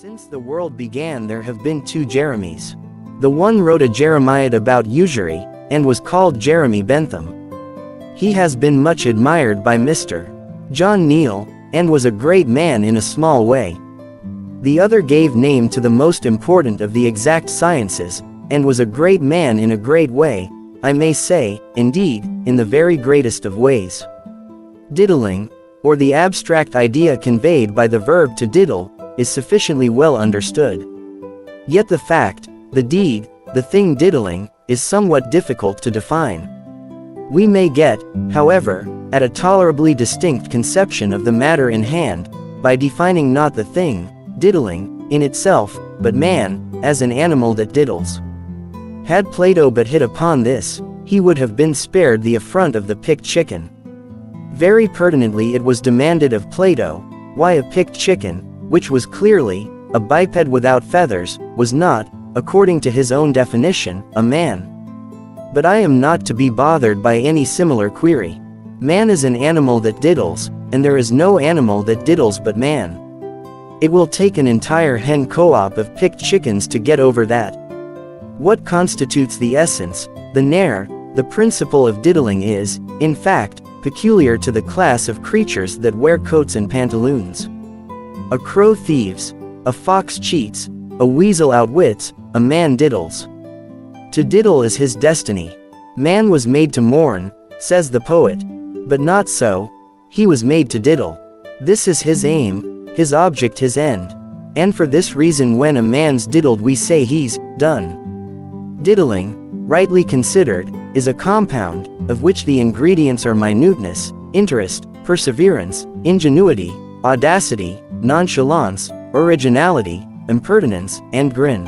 Since the world began there have been two Jeremies. The one wrote a Jeremiad about usury, and was called Jeremy Bentham. He has been much admired by Mr. John Neal, and was a great man in a small way. The other gave name to the most important of the exact sciences, and was a great man in a great way, I may say, indeed, in the very greatest of ways. Diddling, or the abstract idea conveyed by the verb to diddle, is sufficiently well understood. Yet the fact, the deed, the thing diddling, is somewhat difficult to define. We may get, however, at a tolerably distinct conception of the matter in hand, by defining not the thing, diddling, in itself, but man, as an animal that diddles. Had Plato but hit upon this, he would have been spared the affront of the picked chicken. Very pertinently it was demanded of Plato, why a picked chicken, which was clearly a biped without feathers, was not, according to his own definition, a man. But I am not to be bothered by any similar query. Man is an animal that diddles, and there is no animal that diddles but man. It will take an entire hen co-op of picked chickens to get over that. What constitutes the essence, the nair, the principle of diddling is, in fact, peculiar to the class of creatures that wear coats and pantaloons. A crow thieves, a fox cheats, a weasel outwits, a man diddles. To diddle is his destiny. Man was made to mourn, says the poet. But not so. He was made to diddle. This is his aim, his object, his end. And for this reason when a man's diddled we say he's done. Diddling, rightly considered, is a compound, of which the ingredients are minuteness, interest, perseverance, ingenuity, audacity, nonchalance, originality, impertinence, and grin.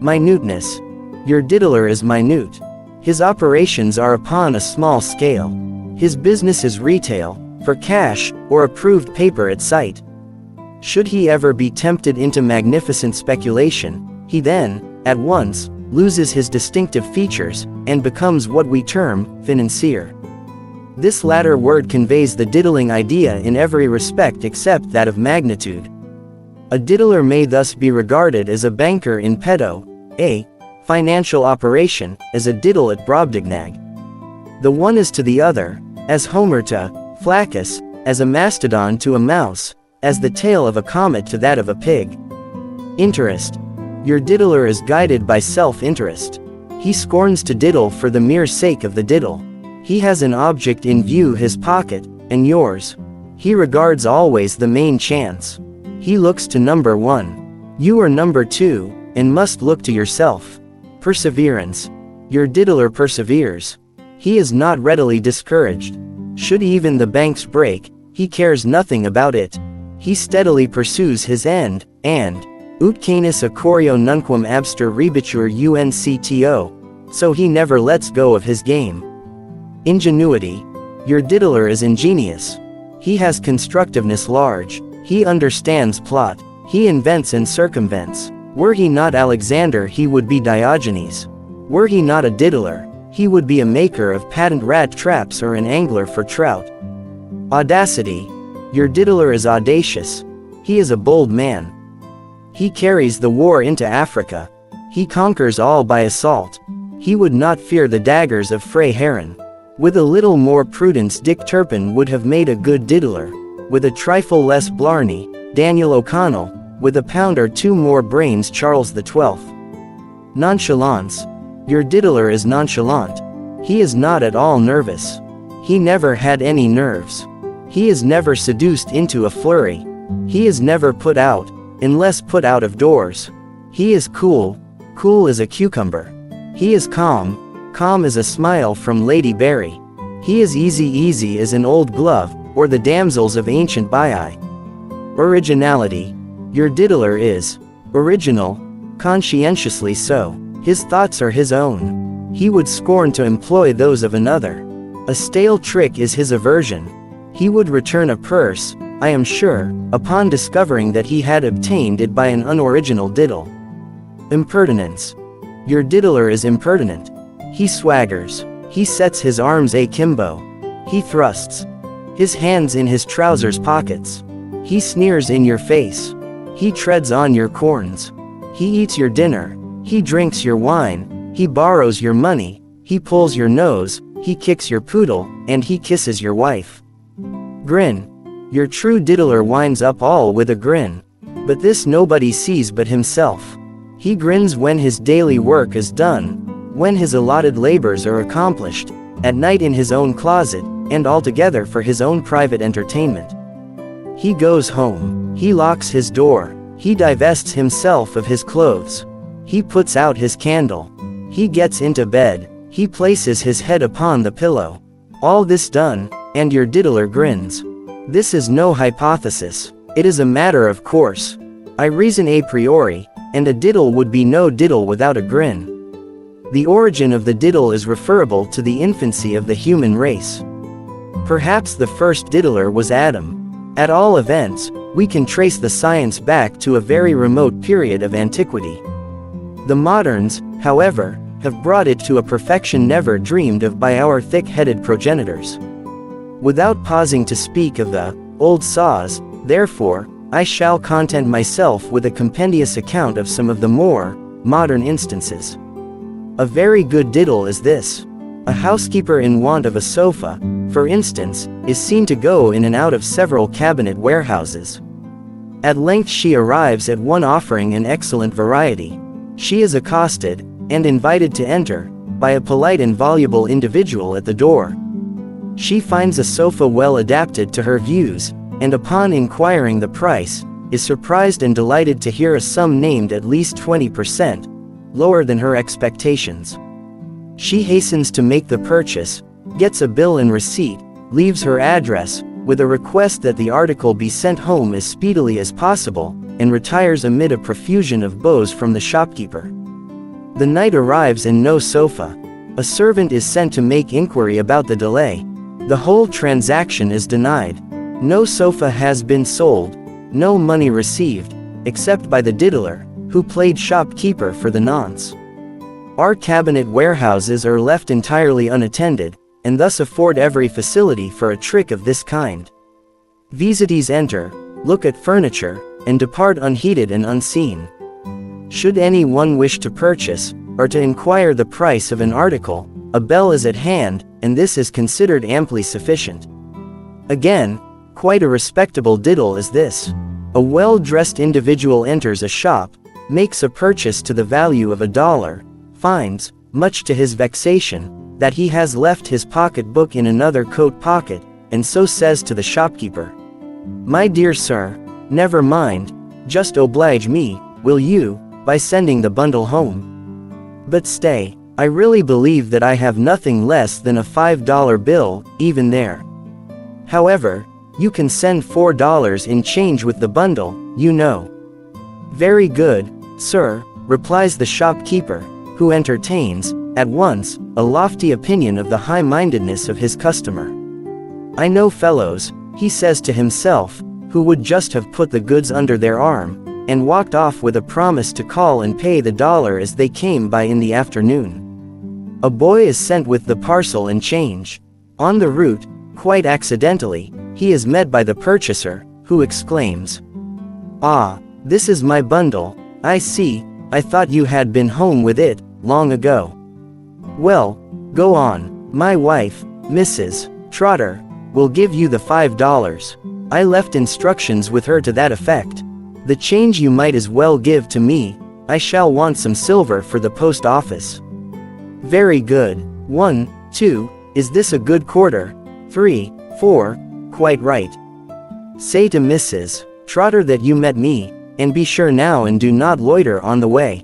Minuteness. Your diddler is minute. His operations are upon a small scale. His business is retail, for cash, or approved paper at sight. Should he ever be tempted into magnificent speculation, he then, at once, loses his distinctive features, and becomes what we term, financier. This latter word conveys the diddling idea in every respect except that of magnitude. A diddler may thus be regarded as a banker in pedo, a financial operation, as a diddle at Brobdingnag. The one is to the other, as Homer to Flaccus, as a mastodon to a mouse, as the tail of a comet to that of a pig. Interest. Your diddler is guided by self-interest. He scorns to diddle for the mere sake of the diddle. He has an object in view, his pocket, and yours. He regards always the main chance. He looks to number one. You are number two, and must look to yourself. Perseverance. Your diddler perseveres. He is not readily discouraged. Should even the banks break, he cares nothing about it. He steadily pursues his end, and ut canis accorio nunquam abster rebitur uncto. So he never lets go of his game. Ingenuity. Your diddler is ingenious. He has constructiveness large. He understands plot. He invents and circumvents. Were he not Alexander he would be Diogenes. Were he not a diddler, he would be a maker of patent rat traps or an angler for trout. Audacity. Your diddler is audacious. He is a bold man. He carries the war into Africa. He conquers all by assault. He would not fear the daggers of Fray Heron. With a little more prudence Dick Turpin would have made a good diddler. With a trifle less blarney, Daniel O'Connell. With a pound or two more brains Charles XII. Nonchalance. Your diddler is nonchalant. He is not at all nervous. He never had any nerves. He is never seduced into a flurry. He is never put out, unless put out of doors. He is cool, cool as a cucumber. He is calm, calm as a smile from Lady Berry. He is easy, easy as an old glove, or the damsels of ancient Baiae. Originality. Your diddler is original, conscientiously so. His thoughts are his own. He would scorn to employ those of another. A stale trick is his aversion. He would return a purse, I am sure, upon discovering that he had obtained it by an unoriginal diddle. Impertinence. Your diddler is impertinent. He swaggers. He sets his arms akimbo. He thrusts his hands in his trousers pockets. He sneers in your face. He treads on your corns. He eats your dinner. He drinks your wine. He borrows your money. He pulls your nose. He kicks your poodle, and he kisses your wife. Grin. Your true diddler winds up all with a grin. But this nobody sees but himself. He grins when his daily work is done, when his allotted labors are accomplished, at night in his own closet, and altogether for his own private entertainment. He goes home. He locks his door. He divests himself of his clothes. He puts out his candle. He gets into bed. He places his head upon the pillow. All this done, and your diddler grins. This is no hypothesis. It is a matter of course. I reason a priori, and a diddle would be no diddle without a grin. The origin of the diddle is referable to the infancy of the human race. Perhaps the first diddler was Adam. At all events, we can trace the science back to a very remote period of antiquity. The moderns, however, have brought it to a perfection never dreamed of by our thick-headed progenitors. Without pausing to speak of the old saws, therefore, I shall content myself with a compendious account of some of the more modern instances. A very good diddle is this. A housekeeper in want of a sofa, for instance, is seen to go in and out of several cabinet warehouses. At length she arrives at one offering an excellent variety. She is accosted, and invited to enter, by a polite and voluble individual at the door. She finds a sofa well adapted to her views, and upon inquiring the price, is surprised and delighted to hear a sum named at least 20%, lower than her expectations. She hastens to make the purchase, gets a bill and receipt, leaves her address, with a request that the article be sent home as speedily as possible, and retires amid a profusion of bows from the shopkeeper. The night arrives and no sofa. A servant is sent to make inquiry about the delay. The whole transaction is denied. No sofa has been sold, no money received, except by the diddler, who played shopkeeper for the nonce. Our cabinet warehouses are left entirely unattended, and thus afford every facility for a trick of this kind. Visites enter, look at furniture, and depart unheeded and unseen. Should any one wish to purchase, or to inquire the price of an article, a bell is at hand, and this is considered amply sufficient. Again, quite a respectable diddle is this. A well-dressed individual enters a shop, makes a purchase to the value of $1, finds, much to his vexation, that he has left his pocket-book in another coat pocket, and so says to the shopkeeper, "My dear sir, never mind, just oblige me, will you, by sending the bundle home? But stay, I really believe that I have nothing less than a $5 bill, even there. However, you can send $4 in change with the bundle, you know." "Very good, sir," replies the shopkeeper, who entertains, at once, a lofty opinion of the high-mindedness of his customer. "I know fellows," he says to himself, "who would just have put the goods under their arm, and walked off with a promise to call and pay the $1 as they came by in the afternoon." A boy is sent with the parcel and change. On the route, quite accidentally, he is met by the purchaser, who exclaims, "Ah, this is my bundle, I see, I thought you had been home with it, long ago. Well, go on, my wife, Mrs. Trotter, will give you the $5. I left instructions with her to that effect. The change you might as well give to me, I shall want some silver for the post office." "Very good. 1, 2, is this a good quarter? 3, 4, quite right. Say to Mrs. Trotter that you met me, and be sure now and do not loiter on the way."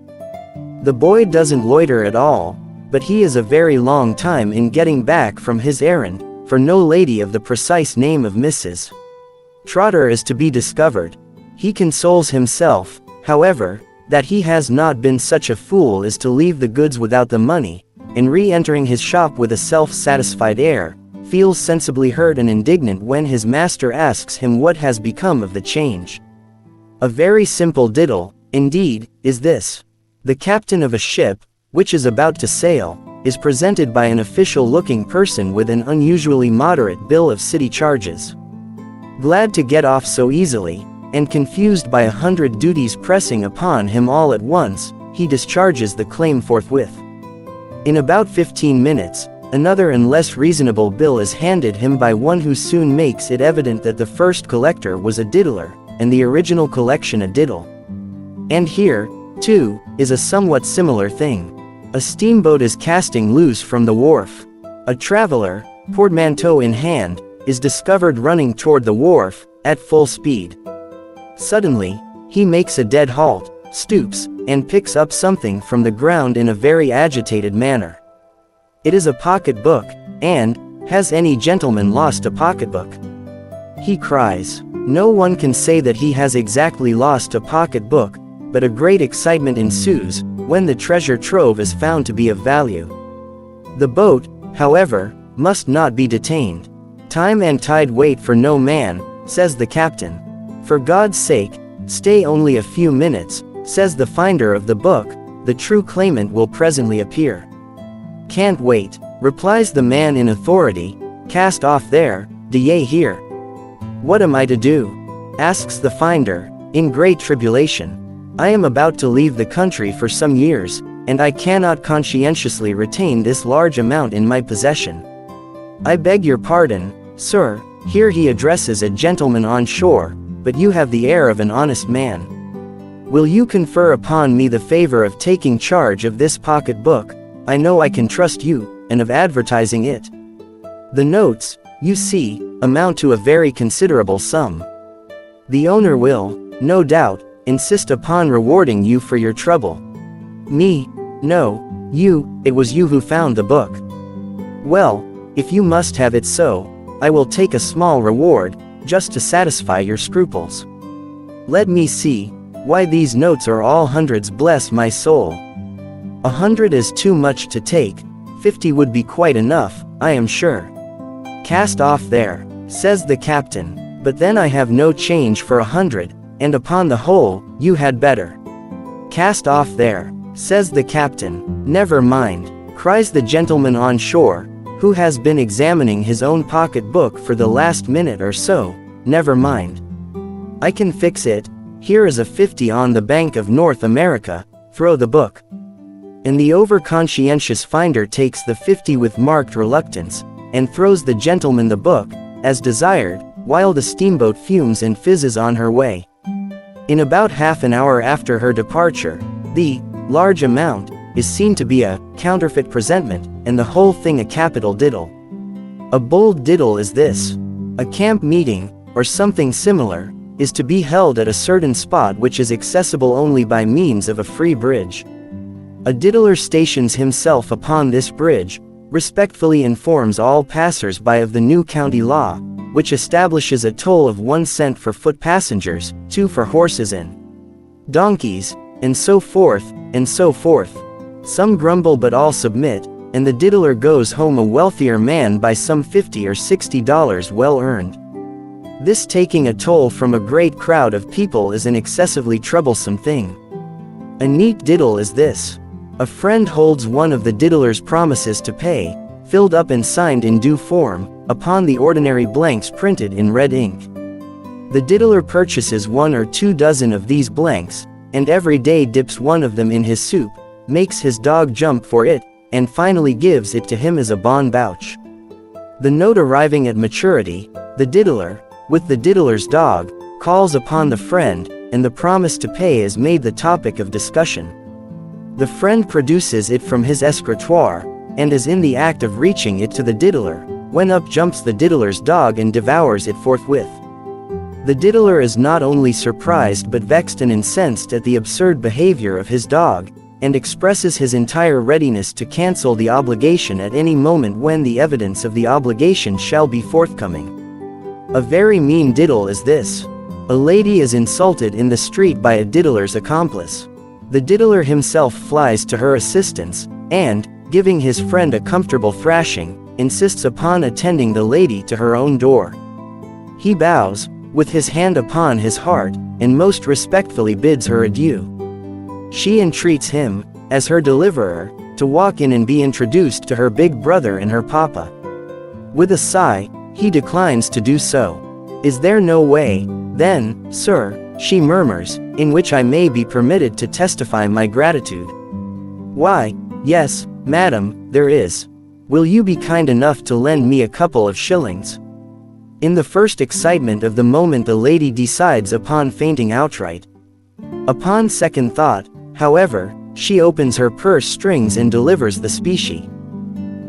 The boy doesn't loiter at all, but he is a very long time in getting back from his errand, for no lady of the precise name of Mrs. Trotter is to be discovered. He consoles himself, however, that he has not been such a fool as to leave the goods without the money, and re-entering his shop with a self-satisfied air, feels sensibly hurt and indignant when his master asks him what has become of the change. A very simple diddle, indeed, is this. The captain of a ship, which is about to sail, is presented by an official-looking person with an unusually moderate bill of city charges. Glad to get off so easily, and confused by 100 duties pressing upon him all at once, he discharges the claim forthwith. In about 15 minutes, another and less reasonable bill is handed him by one who soon makes it evident that the first collector was a diddler, and the original collection a diddle. And here, too, is a somewhat similar thing. A steamboat is casting loose from the wharf. A traveler, portmanteau in hand, is discovered running toward the wharf, at full speed. Suddenly, he makes a dead halt, stoops, and picks up something from the ground in a very agitated manner. It is a pocket-book, and, has any gentleman lost a pocket-book? He cries. No one can say that he has exactly lost a pocket-book, but a great excitement ensues, when the treasure trove is found to be of value. The boat, however, must not be detained. Time and tide wait for no man, says the captain. For God's sake, stay only a few minutes, says the finder of the book, the true claimant will presently appear. Can't wait, replies the man in authority, cast off there, do ye hear? What am I to do? Asks the finder, in great tribulation. I am about to leave the country for some years, and I cannot conscientiously retain this large amount in my possession. I beg your pardon, sir, here he addresses a gentleman on shore, but you have the air of an honest man. Will you confer upon me the favor of taking charge of this pocket-book? I know I can trust you, and of advertising it. The notes, you see, amount to a very considerable sum. The owner will, no doubt, insist upon rewarding you for your trouble. Me? No, you, it was you who found the book. Well, if you must have it so, I will take a small reward, just to satisfy your scruples. Let me see, why these notes are all hundreds, bless my soul. 100 is too much to take, 50 would be quite enough, I am sure. Cast off there, says the captain, but then I have no change for 100, and upon the whole, you had better. Cast off there, says the captain. Never mind, cries the gentleman on shore, who has been examining his own pocket-book for the last minute or so. Never mind. I can fix it, here is a 50 on the Bank of North America, throw the book. And the over-conscientious finder takes the 50 with marked reluctance, and throws the gentleman the book, as desired, while the steamboat fumes and fizzes on her way. In about half an hour after her departure, the large amount is seen to be a counterfeit presentment, and the whole thing a capital diddle. A bold diddle is this. A camp meeting, or something similar, is to be held at a certain spot which is accessible only by means of a free bridge. A diddler stations himself upon this bridge, respectfully informs all passers-by of the new county law, which establishes a toll of 1 cent for foot passengers, 2 for horses and donkeys, and so forth, and so forth. Some grumble but all submit, and the diddler goes home a wealthier man by some $50 or $60 well earned. This taking a toll from a great crowd of people is an excessively troublesome thing. A neat diddle is this. A friend holds one of the diddler's promises to pay, filled up and signed in due form, upon the ordinary blanks printed in red ink. The diddler purchases 1 or 2 dozen of these blanks, and every day dips one of them in his soup, makes his dog jump for it, and finally gives it to him as a bon bouche. The note arriving at maturity, the diddler, with the diddler's dog, calls upon the friend, and the promise to pay is made the topic of discussion. The friend produces it from his escritoire, and is in the act of reaching it to the diddler, when up jumps the diddler's dog and devours it forthwith. The diddler is not only surprised but vexed and incensed at the absurd behavior of his dog, and expresses his entire readiness to cancel the obligation at any moment when the evidence of the obligation shall be forthcoming. A very mean diddle is this. A lady is insulted in the street by a diddler's accomplice. The diddler himself flies to her assistance, and, giving his friend a comfortable thrashing, insists upon attending the lady to her own door. He bows, with his hand upon his heart, and most respectfully bids her adieu. She entreats him, as her deliverer, to walk in and be introduced to her big brother and her papa. With a sigh, he declines to do so. Is there no way, then, sir, she murmurs, in which I may be permitted to testify my gratitude. Why, yes, madam, there is. Will you be kind enough to lend me a couple of shillings? In the first excitement of the moment the lady decides upon fainting outright. Upon second thought, however, she opens her purse strings and delivers the specie.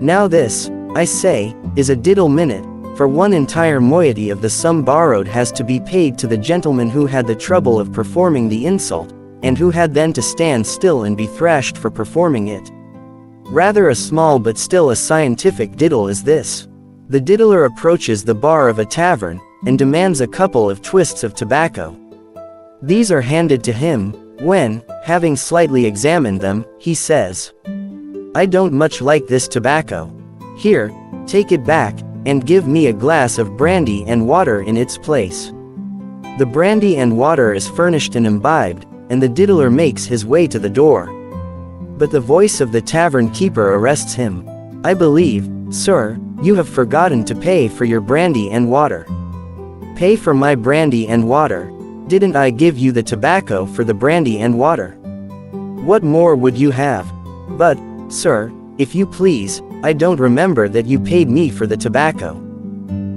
Now this, I say, is a diddle minute, for one entire moiety of the sum borrowed has to be paid to the gentleman who had the trouble of performing the insult, and who had then to stand still and be thrashed for performing it. Rather a small but still a scientific diddle is this. The diddler approaches the bar of a tavern, and demands a couple of twists of tobacco. These are handed to him, when, having slightly examined them, he says, "I don't much like this tobacco. Here, take it back, and give me a glass of brandy and water in its place." The brandy and water is furnished and imbibed, and the diddler makes his way to the door. But the voice of the tavern keeper arrests him. "I believe, sir, you have forgotten to pay for your brandy and water." "Pay for my brandy and water? Didn't I give you the tobacco for the brandy and water? What more would you have? But, sir, if you please, I don't remember that you paid me for the tobacco."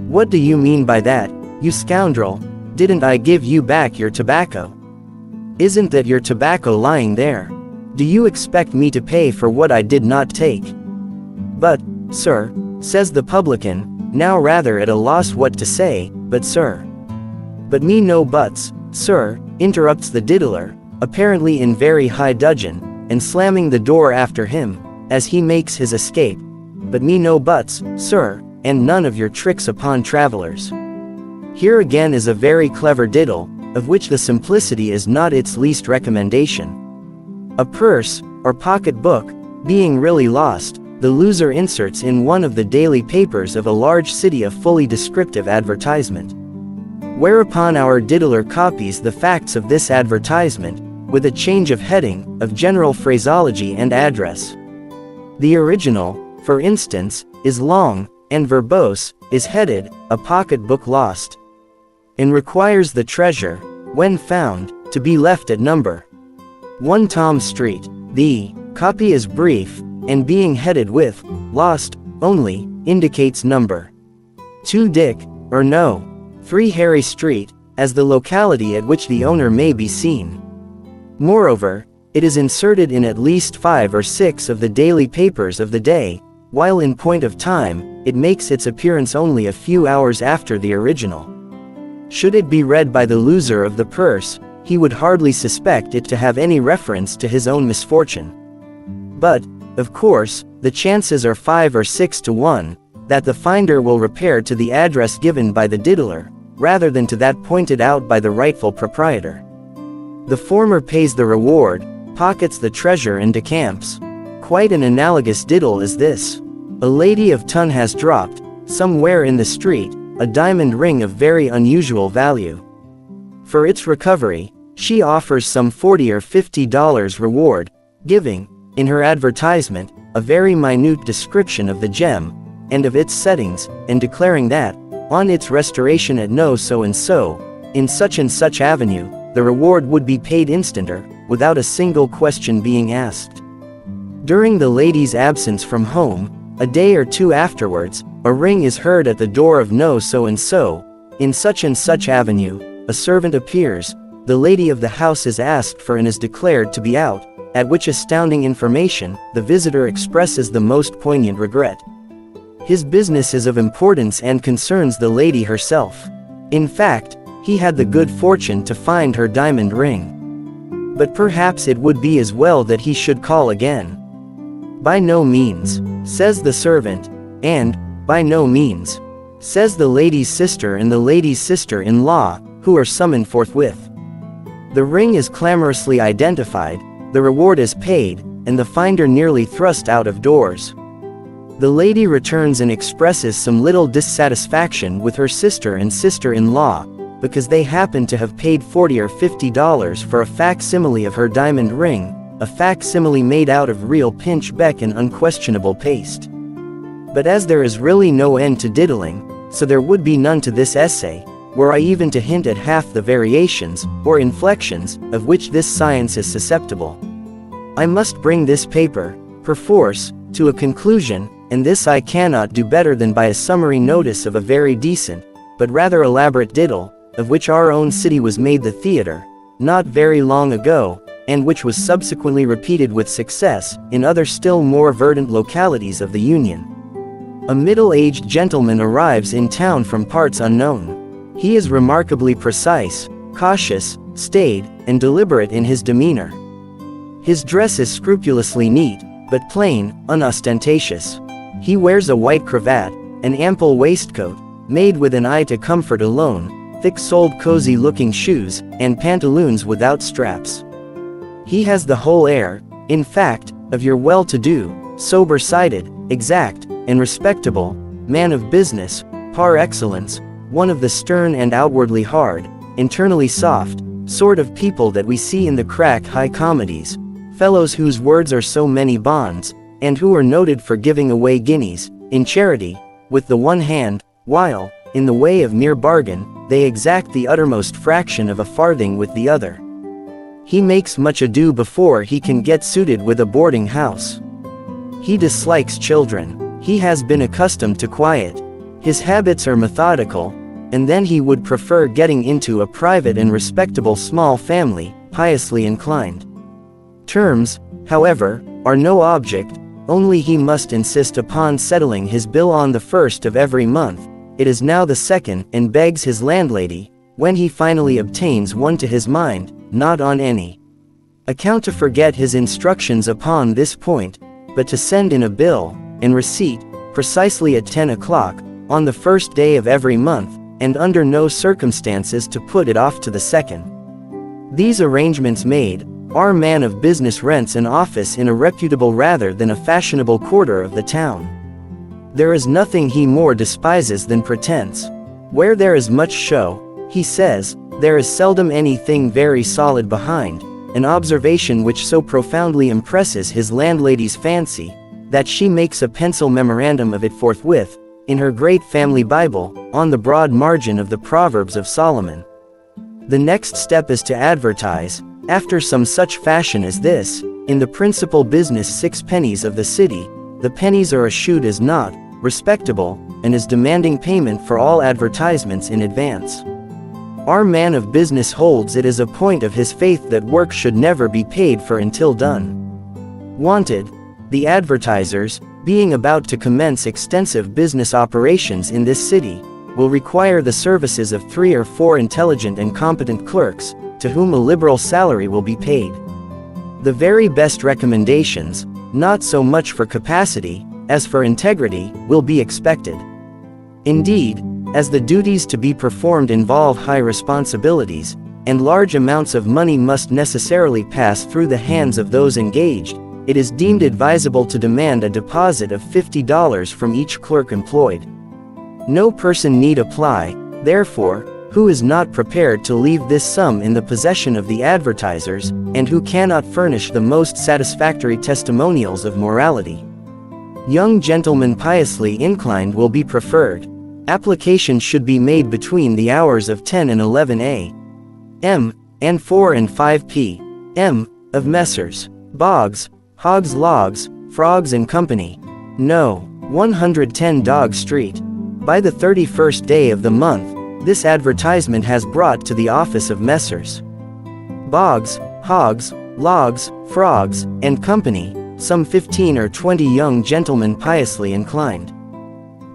"What do you mean by that, you scoundrel? Didn't I give you back your tobacco? Isn't that your tobacco lying there? Do you expect me to pay for what I did not take?" "But, sir," says the publican, now rather at a loss what to say, "but sir." "But me no buts, sir," interrupts the diddler, apparently in very high dudgeon, and slamming the door after him, as he makes his escape. "But me no buts, sir, and none of your tricks upon travelers." Here again is a very clever diddle, of which the simplicity is not its least recommendation. A purse, or pocket book, being really lost, the loser inserts in one of the daily papers of a large city a fully descriptive advertisement. Whereupon our diddler copies the facts of this advertisement, with a change of heading, of general phraseology and address. The original, for instance, is long, and verbose, is headed, "A Pocket Book Lost," and requires the treasure, when found, to be left at number 1 Tom Street. The copy is brief, and being headed with "Lost" only, indicates number 2 Dick, or no. 3 Harry Street, as the locality at which the owner may be seen. Moreover, it is inserted in at least 5 or 6 of the daily papers of the day, while in point of time, it makes its appearance only a few hours after the original. Should it be read by the loser of the purse, he would hardly suspect it to have any reference to his own misfortune. But, of course, the chances are 5 or 6 to 1, that the finder will repair to the address given by the diddler, rather than to that pointed out by the rightful proprietor. The former pays the reward, pockets the treasure and decamps. Quite an analogous diddle is this. A lady of ton has dropped, somewhere in the street, a diamond ring of very unusual value. For its recovery, she offers some $40 or $50 reward, giving, in her advertisement, a very minute description of the gem, and of its settings, and declaring that, on its restoration at no so and so, in such and such avenue, the reward would be paid instanter, without a single question being asked. During the lady's absence from home, a day or two afterwards, a ring is heard at the door of no so and so, in such and such avenue, a servant appears, the lady of the house is asked for and is declared to be out, at which astounding information, the visitor expresses the most poignant regret. His business is of importance and concerns the lady herself. In fact, he had the good fortune to find her diamond ring. But perhaps it would be as well that he should call again. "By no means," says the servant, and, "By no means," says the lady's sister and the lady's sister-in-law, who are summoned forthwith. The ring is clamorously identified, the reward is paid, and the finder nearly thrust out of doors. The lady returns and expresses some little dissatisfaction with her sister and sister-in-law, because they happen to have paid $40 or $50 for a facsimile of her diamond ring, a facsimile made out of real pinchbeck and unquestionable paste. But as there is really no end to diddling, so there would be none to this essay, were I even to hint at half the variations, or inflections, of which this science is susceptible. I must bring this paper, perforce, to a conclusion, and this I cannot do better than by a summary notice of a very decent, but rather elaborate diddle, of which our own city was made the theatre, not very long ago, and which was subsequently repeated with success, in other still more verdant localities of the Union. A middle-aged gentleman arrives in town from parts unknown. He is remarkably precise, cautious, staid, and deliberate in his demeanor. His dress is scrupulously neat, but plain, unostentatious. He wears a white cravat, an ample waistcoat, made with an eye to comfort alone, thick-soled cozy-looking shoes, and pantaloons without straps. He has the whole air, in fact, of your well-to-do, sober-sided, exact, and respectable, man of business, par excellence, one of the stern and outwardly hard, internally soft, sort of people that we see in the crack high comedies, fellows whose words are so many bonds, and who are noted for giving away guineas, in charity, with the one hand, while, in the way of mere bargain, they exact the uttermost fraction of a farthing with the other. He makes much ado before he can get suited with a boarding house. He dislikes children. He has been accustomed to quiet. His habits are methodical, and then he would prefer getting into a private and respectable small family, piously inclined. Terms, however, are no object, only he must insist upon settling his bill on the 1st of every month. It is now the 2nd, and begs his landlady, when he finally obtains one to his mind, not on any account to forget his instructions upon this point, but to send in a bill and receipt, precisely at 10 o'clock, on the 1st day of every month, and under no circumstances to put it off to the 2nd. These arrangements made, our man of business rents an office in a reputable rather than a fashionable quarter of the town. There is nothing he more despises than pretense. Where there is much show, he says, there is seldom anything very solid behind, an observation which so profoundly impresses his landlady's fancy, that she makes a pencil memorandum of it forthwith, in her great family Bible, on the broad margin of the Proverbs of Solomon. The next step is to advertise, after some such fashion as this, in the principal business 6 pennies of the city. The pennies are eschewed as not respectable, and is demanding payment for all advertisements in advance. Our man of business holds it as a point of his faith that work should never be paid for until done. Wanted. The advertisers, being about to commence extensive business operations in this city, will require the services of 3 or 4 intelligent and competent clerks, to whom a liberal salary will be paid. The very best recommendations, not so much for capacity, as for integrity, will be expected. Indeed, as the duties to be performed involve high responsibilities, and large amounts of money must necessarily pass through the hands of those engaged, it is deemed advisable to demand a deposit of $50 from each clerk employed. No person need apply, therefore, who is not prepared to leave this sum in the possession of the advertisers, and who cannot furnish the most satisfactory testimonials of morality. Young gentlemen piously inclined will be preferred. Application should be made between the hours of 10 and 11 a.m., and 4 and 5 p.m., of Messrs. Boggs, Hoggs Logs, Frogs and Company. No. 110 Dog Street. By the 31st day of the month, this advertisement has brought to the office of Messrs. Boggs, Hoggs, Logs, Frogs, and Company, some 15 or 20 young gentlemen piously inclined.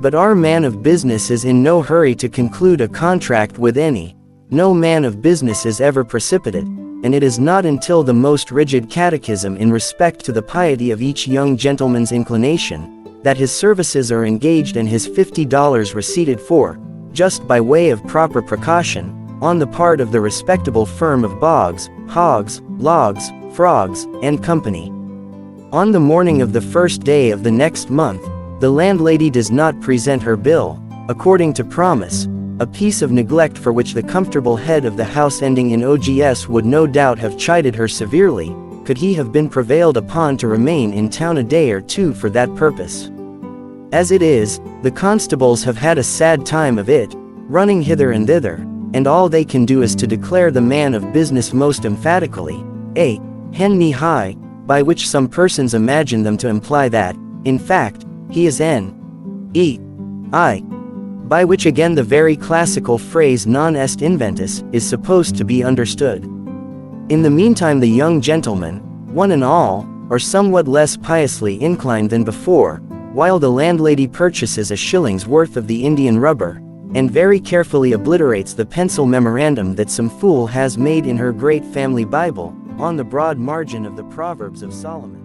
But our man of business is in no hurry to conclude a contract with any. No man of business is ever precipitate, and it is not until the most rigid catechism in respect to the piety of each young gentleman's inclination, that his services are engaged and his $50 receipted for, just by way of proper precaution, on the part of the respectable firm of Boggs, Hoggs, Logs, Frogs, and Company. On the morning of the 1st day of the next month, the landlady does not present her bill, according to promise, a piece of neglect for which the comfortable head of the house ending in OGS would no doubt have chided her severely, could he have been prevailed upon to remain in town a day or 2 for that purpose. As it is, the constables have had a sad time of it, running hither and thither, and all they can do is to declare the man of business most emphatically, a hen knee high, by which some persons imagine them to imply that, in fact, he is n.e.i., by which again the very classical phrase non est inventus is supposed to be understood. In the meantime the young gentlemen, one and all, are somewhat less piously inclined than before, while the landlady purchases a shilling's worth of the Indian rubber, and very carefully obliterates the pencil memorandum that some fool has made in her great family Bible, on the broad margin of the Proverbs of Solomon.